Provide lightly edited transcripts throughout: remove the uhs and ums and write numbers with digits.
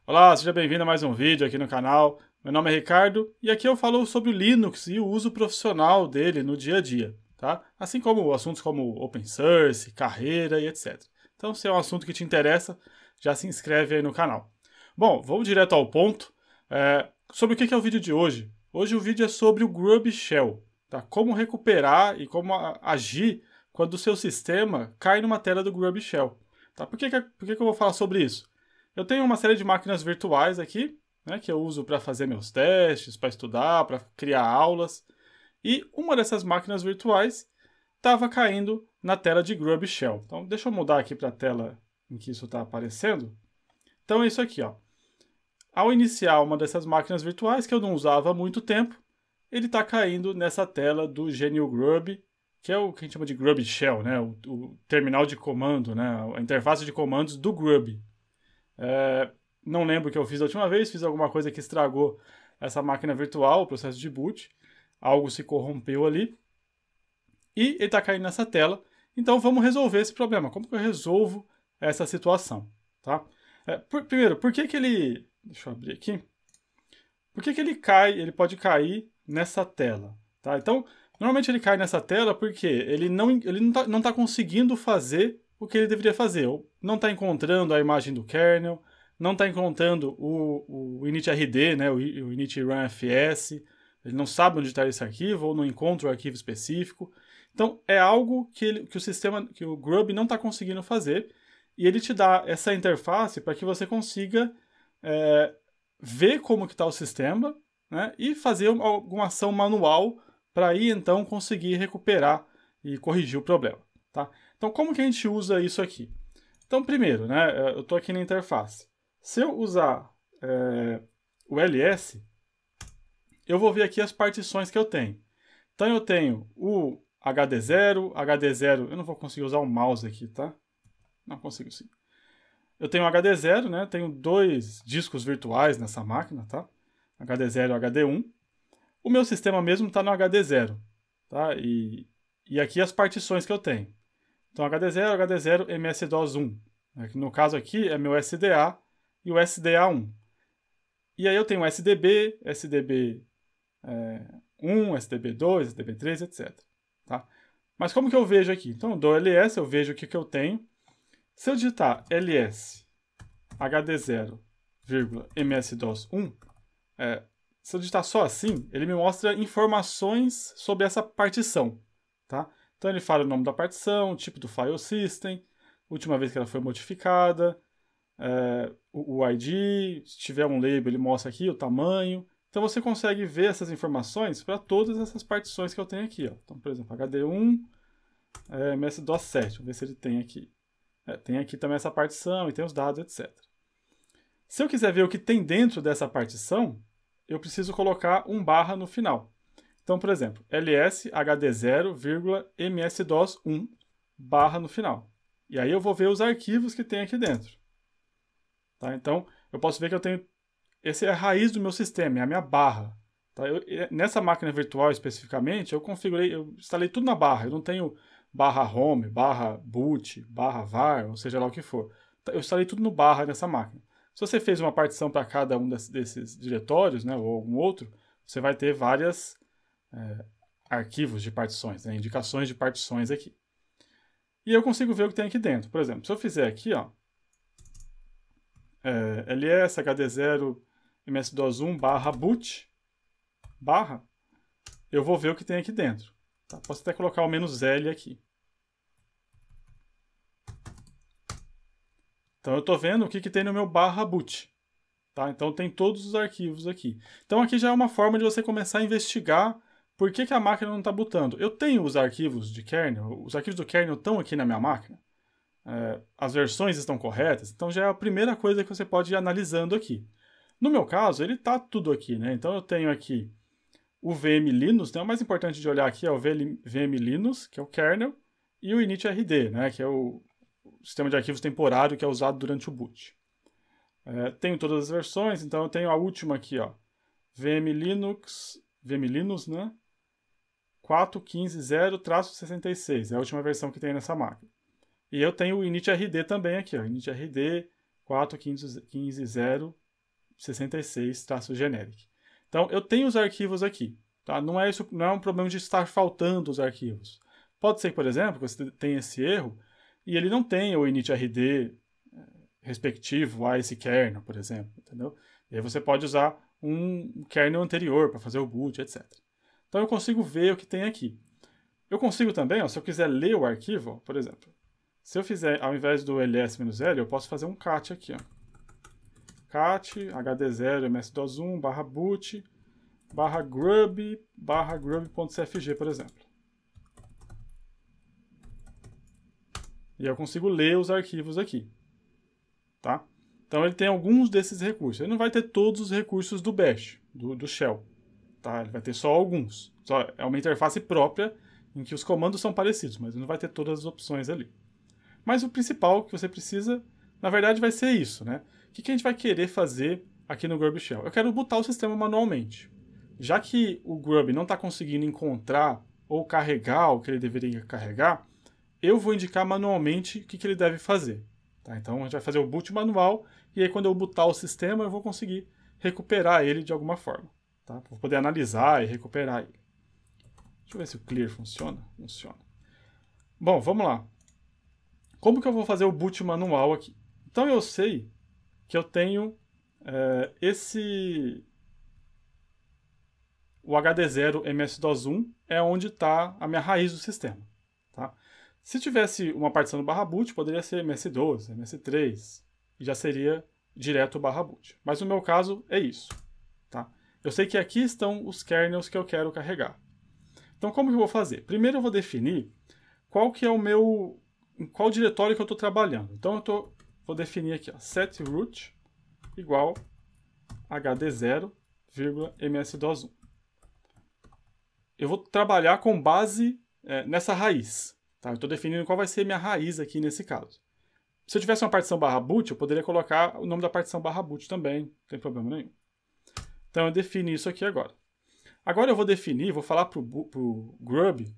Olá, seja bem-vindo a mais um vídeo aqui no canal. Meu nome é Ricardo e aqui eu falo sobre o Linux e o uso profissional dele no dia a dia, tá? Assim como assuntos como open source, carreira e etc. Então, se é um assunto que te interessa, já se inscreve aí no canal. Bom, vamos direto ao ponto. Sobre o que é o vídeo de hoje? Hoje o vídeo é sobre o Grub Shell, tá? Como recuperar e como agir quando o seu sistema cai numa tela do Grub Shell. Tá? Por que eu vou falar sobre isso? Eu tenho uma série de máquinas virtuais aqui, né, que eu uso para fazer meus testes, para estudar, para criar aulas. E uma dessas máquinas virtuais estava caindo na tela de Grub Shell. Então, deixa eu mudar aqui para a tela em que isso está aparecendo. Então, é isso aqui, ó. Ao iniciar uma dessas máquinas virtuais, que eu não usava há muito tempo, ele está caindo nessa tela do GNU Grub, que é o que a gente chama de Grub Shell, né, o terminal de comando, né, a interface de comandos do Grub. Não lembro o que eu fiz da última vez, fiz alguma coisa que estragou essa máquina virtual, o processo de boot, algo se corrompeu ali, e ele está caindo nessa tela. Então vamos resolver esse problema. Como que eu resolvo essa situação? Tá? Primeiro, por que ele... Deixa eu abrir aqui. Por que ele cai, ele pode cair nessa tela? Tá? Então, normalmente ele cai nessa tela porque ele não tá conseguindo fazer o que ele deveria fazer. Ou não está encontrando a imagem do kernel, não está encontrando o initrd, né, o initrunfs, ele não sabe onde está esse arquivo, ou não encontra o arquivo específico. Então, é algo que o Grub não está conseguindo fazer, e ele te dá essa interface para que você consiga ver como está o sistema, né, e fazer alguma ação manual para aí, então, conseguir recuperar e corrigir o problema. Tá? Então, como que a gente usa isso aqui? Então, primeiro, né, eu estou aqui na interface. Se eu usar o ls, eu vou ver aqui as partições que eu tenho. Então, eu tenho o HD0, eu não vou conseguir usar o mouse aqui, tá? Não consigo sim. Eu tenho o HD0, né, tenho dois discos virtuais nessa máquina, tá? HD0 e HD1. O meu sistema mesmo está no HD0, tá? E aqui as partições que eu tenho. Então, HD0, MS-DOS1. No caso aqui é meu SDA e o SDA1. E aí eu tenho SDB, SDB1, SDB2, SDB3, etc. Tá? Mas como que eu vejo aqui? Então, eu dou ls, eu vejo o que eu tenho. Se eu digitar ls hd0, ms-dos1, se eu digitar só assim, ele me mostra informações sobre essa partição. Tá? Então ele fala o nome da partição, o tipo do file system, última vez que ela foi modificada, o ID, se tiver um label ele mostra aqui o tamanho. Então você consegue ver essas informações para todas essas partições que eu tenho aqui. Ó. Então, por exemplo, HD1, MS-DOS7, vamos ver se ele tem aqui. Tem aqui também essa partição e tem os dados, etc. Se eu quiser ver o que tem dentro dessa partição, eu preciso colocar um barra no final. Então, por exemplo, ls hd0, ms-dos1 barra no final. E aí eu vou ver os arquivos que tem aqui dentro. Tá? Então, eu posso ver que eu tenho... Essa é a raiz do meu sistema, é a minha barra. Tá? Nessa máquina virtual especificamente, eu instalei tudo na barra. Eu não tenho barra home, barra boot, barra var, ou seja lá o que for. Eu instalei tudo no barra nessa máquina. Se você fez uma partição para cada um desses diretórios, né, ou algum outro, você vai ter várias... arquivos de partições, né, indicações de partições aqui. E eu consigo ver o que tem aqui dentro. Por exemplo, se eu fizer aqui, ó, ls hd0 ms-dos1 barra boot, barra, eu vou ver o que tem aqui dentro. Tá? Posso até colocar o "-l" aqui. Então eu estou vendo o que tem no meu barra boot. Tá? Então tem todos os arquivos aqui. Então aqui já é uma forma de você começar a investigar por que a máquina não está bootando. Eu tenho os arquivos de kernel, os arquivos do kernel estão aqui na minha máquina. As versões estão corretas, então já é a primeira coisa que você pode ir analisando aqui. No meu caso, ele está tudo aqui, né? Então eu tenho aqui o VM Linux, né? O mais importante de olhar aqui é o VM Linux, que é o kernel, e o initrd, né? Que é o sistema de arquivos temporário que é usado durante o boot. Tenho todas as versões, então eu tenho a última aqui, ó, VM Linux, né? 4.15.0/66, é a última versão que tem nessa máquina. E eu tenho o initrd também aqui, ó, initrd 4.15.0 66-generic. Então, eu tenho os arquivos aqui. Tá? Não é um problema de estar faltando os arquivos. Pode ser, por exemplo, que você tenha esse erro e ele não tenha o initrd respectivo a esse kernel, por exemplo. Entendeu? E aí você pode usar um kernel anterior para fazer o boot, etc. Então, eu consigo ver o que tem aqui. Eu consigo também, ó, se eu quiser ler o arquivo, ó, por exemplo, se eu fizer, ao invés do ls-l, eu posso fazer um cat aqui. Ó. Cat hd0 ms-dos1 /boot /grub.cfg, por exemplo. E eu consigo ler os arquivos aqui. Tá? Então ele tem alguns desses recursos. Ele não vai ter todos os recursos do bash, do shell. Tá? Ele vai ter só alguns. É uma interface própria em que os comandos são parecidos, mas ele não vai ter todas as opções ali. Mas o principal que você precisa, na verdade, vai ser isso, né? O que a gente vai querer fazer aqui no Grub Shell? Eu quero botar o sistema manualmente. Já que o Grub não está conseguindo encontrar ou carregar o que ele deveria carregar, eu vou indicar manualmente o que ele deve fazer. Tá? Então a gente vai fazer o boot manual e aí quando eu bootar o sistema eu vou conseguir recuperar ele de alguma forma. Tá? Vou poder analisar e recuperar ele. Deixa eu ver se o clear funciona. Funciona. Bom, vamos lá. Como que eu vou fazer o boot manual aqui? Então eu sei que eu tenho o hd0 ms-dos1 é onde está a minha raiz do sistema. Tá? Se tivesse uma partição no /boot, poderia ser ms2, ms3, e já seria direto o /boot. Mas no meu caso é isso. Tá? Eu sei que aqui estão os kernels que eu quero carregar. Então como que eu vou fazer? Primeiro eu vou definir qual que é em qual diretório que eu estou trabalhando. Então vou definir aqui, ó, setroot igual hd0, ms-dos1. Eu vou trabalhar com base nessa raiz. Tá? Eu estou definindo qual vai ser a minha raiz aqui nesse caso. Se eu tivesse uma partição /boot, eu poderia colocar o nome da partição /boot também, não tem problema nenhum. Então eu defini isso aqui agora. Agora eu vou definir, vou falar para o Grub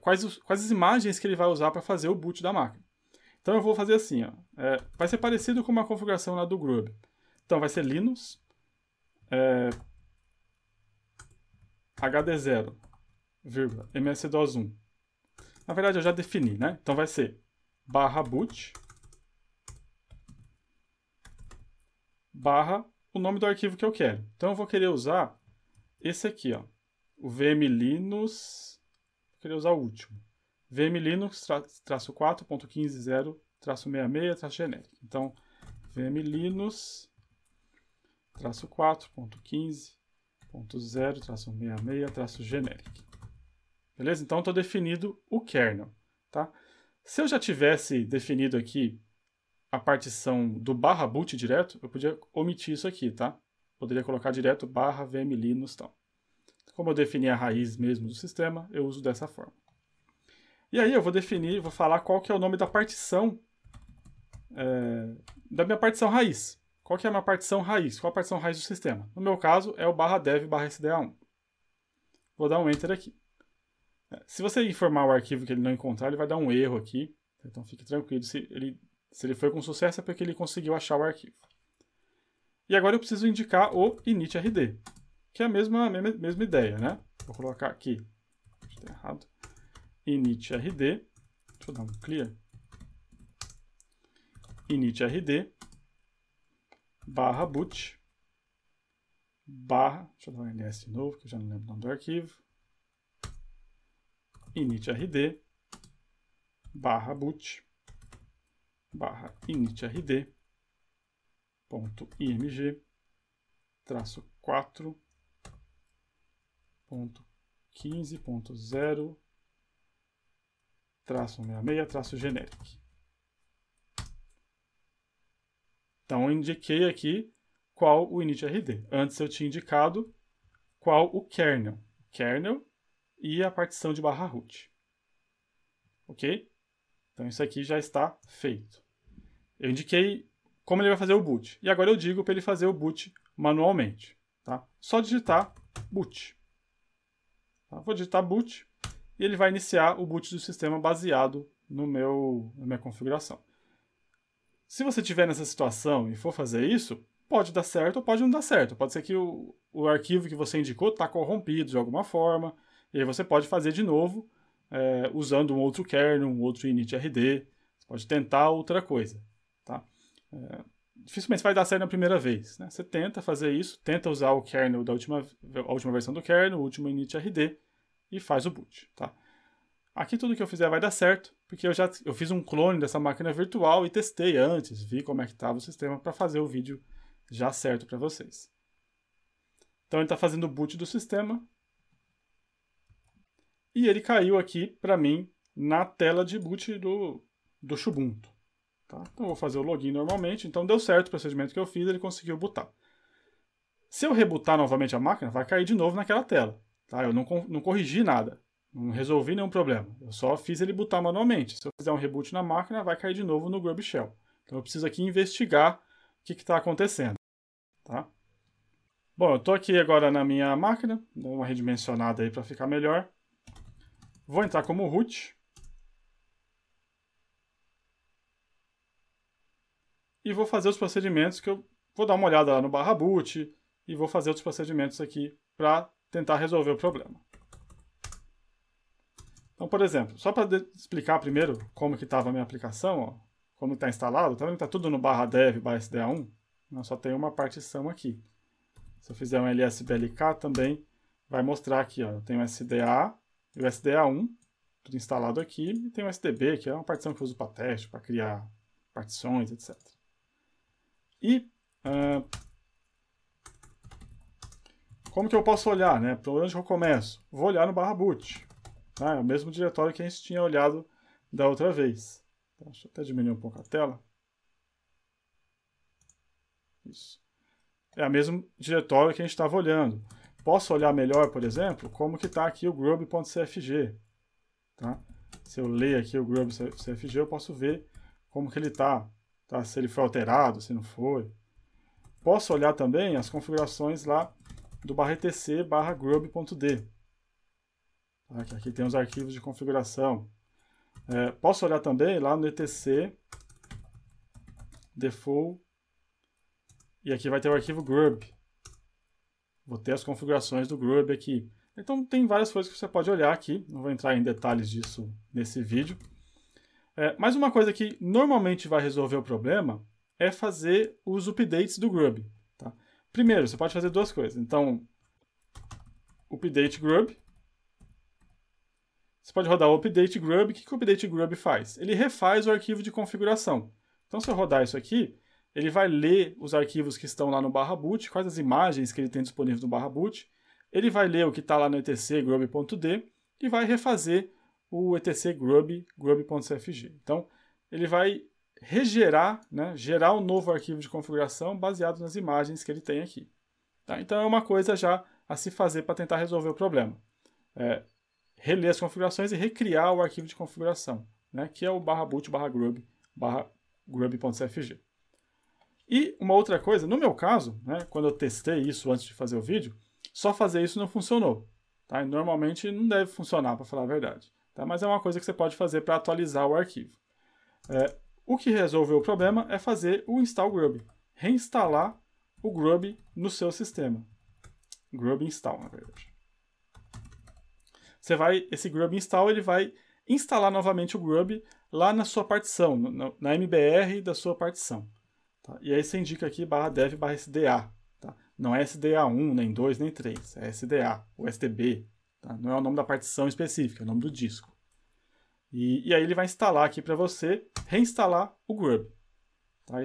quais as imagens que ele vai usar para fazer o boot da máquina. Então eu vou fazer assim, ó, vai ser parecido com uma configuração lá do Grub. Então vai ser Linux hd0, ms-dos1. Na verdade eu já defini, né? Então vai ser /boot o nome do arquivo que eu quero. Então eu vou querer usar esse aqui, ó, o vmlinux, vou querer usar o último, vmlinux-4.15.0-66-generic. Então vmlinux-4.15.0-66-generic. Beleza? Então estou definido o kernel. Tá? Se eu já tivesse definido aqui a partição do /boot direto, eu podia omitir isso aqui, tá? Poderia colocar direto /vmlinux. Então. Como eu defini a raiz mesmo do sistema, eu uso dessa forma. E aí eu vou falar qual que é o nome da partição, da minha partição raiz. Qual que é a minha partição raiz? Qual a partição raiz do sistema? No meu caso, é o /dev/sda1. Vou dar um Enter aqui. Se você informar o arquivo que ele não encontrar, ele vai dar um erro aqui. Então fique tranquilo, se ele foi com sucesso é porque ele conseguiu achar o arquivo. E agora eu preciso indicar o initrd, que é a mesma ideia, né? Vou colocar aqui, está errado, initrd, deixa eu dar um clear, initrd /boot deixa eu dar um ls de novo, que eu já não lembro o nome do arquivo, initrd /boot initrd.img -4.15.0-66-generic. Então eu indiquei aqui qual o initrd. Antes eu tinha indicado qual o kernel. Kernel e a partição de /root. Ok? Então isso aqui já está feito. Eu indiquei como ele vai fazer o boot. E agora eu digo para ele fazer o boot manualmente. Tá? Só digitar boot. Tá? Vou digitar boot e ele vai iniciar o boot do sistema baseado na minha configuração. Se você estiver nessa situação e for fazer isso, pode dar certo ou pode não dar certo. Pode ser que o arquivo que você indicou está corrompido de alguma forma, e aí você pode fazer de novo, usando um outro kernel, um outro initrd. Você pode tentar outra coisa. Tá? Dificilmente vai dar certo na primeira vez. Né? Você tenta fazer isso, tenta usar o kernel da última versão do kernel, o último initrd, e faz o boot. Tá? Aqui tudo que eu fizer vai dar certo, porque eu fiz um clone dessa máquina virtual e testei antes, vi como é que estava o sistema para fazer o vídeo já certo para vocês. Então ele está fazendo o boot do sistema e ele caiu aqui para mim na tela de boot do Xubuntu. Tá? Então eu vou fazer o login normalmente, então deu certo o procedimento que eu fiz, ele conseguiu bootar. Se eu rebootar novamente a máquina, vai cair de novo naquela tela. Tá? Eu não corrigi nada. Não resolvi nenhum problema. Eu só fiz ele bootar manualmente. Se eu fizer um reboot na máquina, vai cair de novo no Grub Shell. Então eu preciso aqui investigar o que está acontecendo. Tá? Bom, eu estou aqui agora na minha máquina. Dou uma redimensionada aí para ficar melhor. Vou entrar como root. E vou fazer os procedimentos que eu vou dar uma olhada lá no /boot. E vou fazer outros procedimentos aqui para tentar resolver o problema. Então, por exemplo, só para explicar primeiro como que estava a minha aplicação, ó, como está instalado, tá vendo que está tudo no /dev/sda1, só tem uma partição aqui. Se eu fizer um lsblk também vai mostrar aqui, ó, eu tenho o SDA e o SDA1, tudo instalado aqui, e tem o SDB, que é uma partição que eu uso para teste, para criar partições, etc. E como que eu posso olhar, né? Para onde eu começo? Vou olhar no /boot. É o mesmo diretório que a gente tinha olhado da outra vez. Então, deixa eu até diminuir um pouco a tela. Isso. É o mesmo diretório que a gente estava olhando. Posso olhar melhor, por exemplo, como que está aqui o grub.cfg. Tá? Se eu ler aqui o grub.cfg, eu posso ver como que ele está. Tá? Se ele foi alterado, se não foi. Posso olhar também as configurações lá do /etc/grub.d. Aqui tem os arquivos de configuração. Posso olhar também lá no etc default e aqui vai ter o arquivo grub. Vou ter as configurações do grub aqui. Então tem várias coisas que você pode olhar aqui. Não vou entrar em detalhes disso nesse vídeo. Mas uma coisa que normalmente vai resolver o problema é fazer os updates do grub. Tá? Primeiro, você pode fazer duas coisas. Então, update grub. Você pode rodar o update grub. O que o update grub faz? Ele refaz o arquivo de configuração. Então, se eu rodar isso aqui, ele vai ler os arquivos que estão lá no /boot, quais as imagens que ele tem disponíveis no /boot. Ele vai ler o que está lá no etc grub.d e vai refazer o etc grub.cfg. Então, ele vai regerar, né, gerar um novo arquivo de configuração baseado nas imagens que ele tem aqui. Tá? Então, é uma coisa já a se fazer para tentar resolver o problema. Reler as configurações e recriar o arquivo de configuração, né, que é o /boot /grub.cfg. E uma outra coisa, no meu caso, né, quando eu testei isso antes de fazer o vídeo, só fazer isso não funcionou. Tá? E normalmente não deve funcionar, para falar a verdade. Tá? Mas é uma coisa que você pode fazer para atualizar o arquivo. O que resolveu o problema é fazer o install grub. Reinstalar o grub no seu sistema. Grub install, na verdade. Esse grub install ele vai instalar novamente o grub lá na sua partição, na MBR da sua partição. Tá? E aí você indica aqui /dev/sda. Tá? Não é SDA1, nem 2, nem 3. É SDA, ou SDB. Tá? Não é o nome da partição específica, é o nome do disco. E aí ele vai instalar aqui para você, reinstalar o grub. Tá?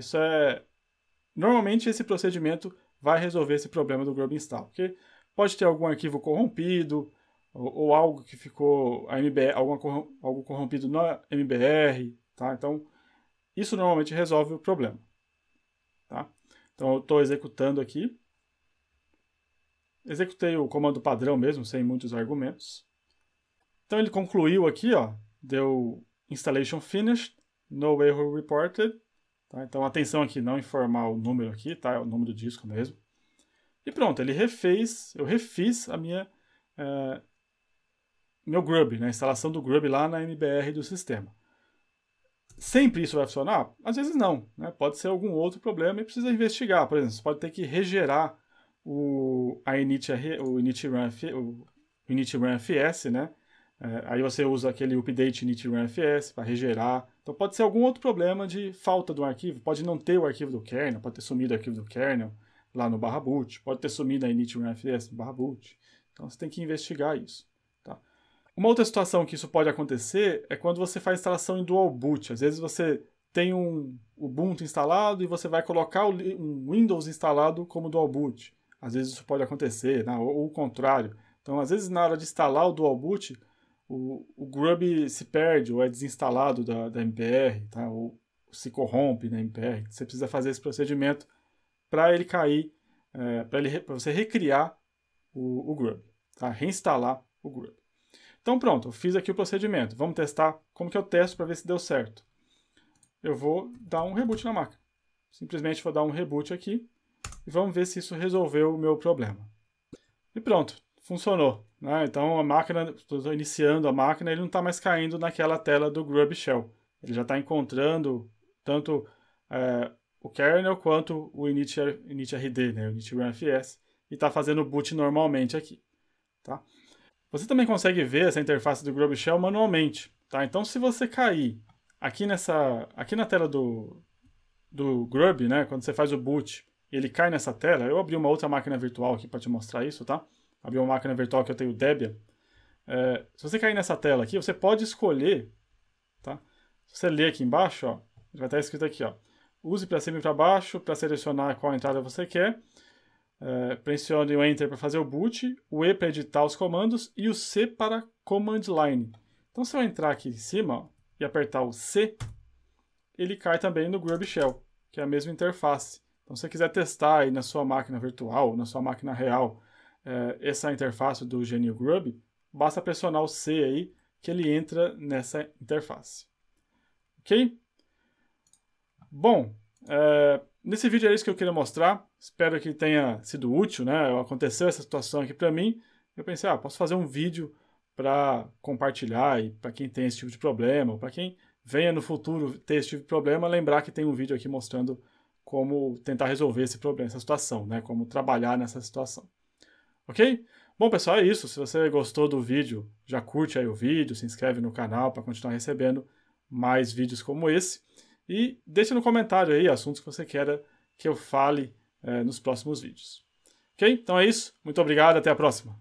Normalmente esse procedimento vai resolver esse problema do grub install. Porque pode ter algum arquivo corrompido, ou algo que ficou algo corrompido na MBR. Tá? Então, isso normalmente resolve o problema. Tá? Então, eu estou executando aqui. Executei o comando padrão mesmo, sem muitos argumentos. Então, ele concluiu aqui, ó, deu installation finished, no error reported. Tá? Então, atenção aqui, não informar o número aqui, tá? É o número do disco mesmo. E pronto, eu refiz a meu grub, né? A instalação do grub lá na MBR do sistema. sempre isso vai funcionar? Às vezes não, né? Pode ser algum outro problema e precisa investigar. Por exemplo, você pode ter que regerar o init-run fs, né? Aí você usa aquele update init-run fs para regerar. Então pode ser algum outro problema de falta de um arquivo. Pode não ter o arquivo do kernel, pode ter sumido o arquivo do kernel lá no /boot, pode ter sumido a init-run fs no /boot. Então você tem que investigar isso. Tá? Uma outra situação que isso pode acontecer é quando você faz instalação em dual boot. Às vezes você tem um Ubuntu instalado e você vai colocar um Windows instalado como dual boot. Às vezes isso pode acontecer, né? Ou o contrário. Então, às vezes, na hora de instalar o dual boot, o Grub se perde ou é desinstalado da MPR, tá? Ou se corrompe na MPR. Você precisa fazer esse procedimento para ele cair, para você recriar o Grub, tá? Reinstalar o Grub. Então pronto, eu fiz aqui o procedimento. Vamos testar. Como que eu testo para ver se deu certo? Eu vou dar um reboot na máquina. Simplesmente vou dar um reboot aqui e vamos ver se isso resolveu o meu problema. E pronto, funcionou. Né? Então a máquina, estou iniciando a máquina, ele não está mais caindo naquela tela do Grub Shell. Ele já está encontrando tanto o kernel quanto o init-rd, né? O init-run-fs, e está fazendo o boot normalmente aqui. Tá? Você também consegue ver essa interface do Grub Shell manualmente. Tá? Então se você cair aqui na tela do Grub, né? Quando você faz o boot, ele cai nessa tela. Eu abri uma outra máquina virtual aqui para te mostrar isso, tá? Abri uma máquina virtual que eu tenho Debian. Se você cair nessa tela aqui, você pode escolher, tá? Se você ler aqui embaixo, ó, vai estar escrito aqui, ó, use para cima e para baixo para selecionar qual entrada você quer. Pressione o Enter para fazer o boot, o E para editar os comandos e o C para Command Line. Então, se eu entrar aqui em cima, ó, e apertar o C, ele cai também no Grub Shell, que é a mesma interface. Então, se você quiser testar aí na sua máquina virtual, na sua máquina real, essa interface do GNU Grub, basta pressionar o C aí, que ele entra nessa interface. Ok? Bom, nesse vídeo é isso que eu queria mostrar. Espero que tenha sido útil, né? Aconteceu essa situação aqui para mim. Eu pensei, posso fazer um vídeo para compartilhar e para quem tem esse tipo de problema, ou para quem venha no futuro ter esse tipo de problema, lembrar que tem um vídeo aqui mostrando como tentar resolver esse problema, essa situação, né? Como trabalhar nessa situação. Ok? Bom, pessoal, é isso. Se você gostou do vídeo, já curte aí o vídeo, se inscreve no canal para continuar recebendo mais vídeos como esse. E deixa no comentário aí assuntos que você queira que eu fale nos próximos vídeos. Ok? Então é isso. Muito obrigado. Até a próxima.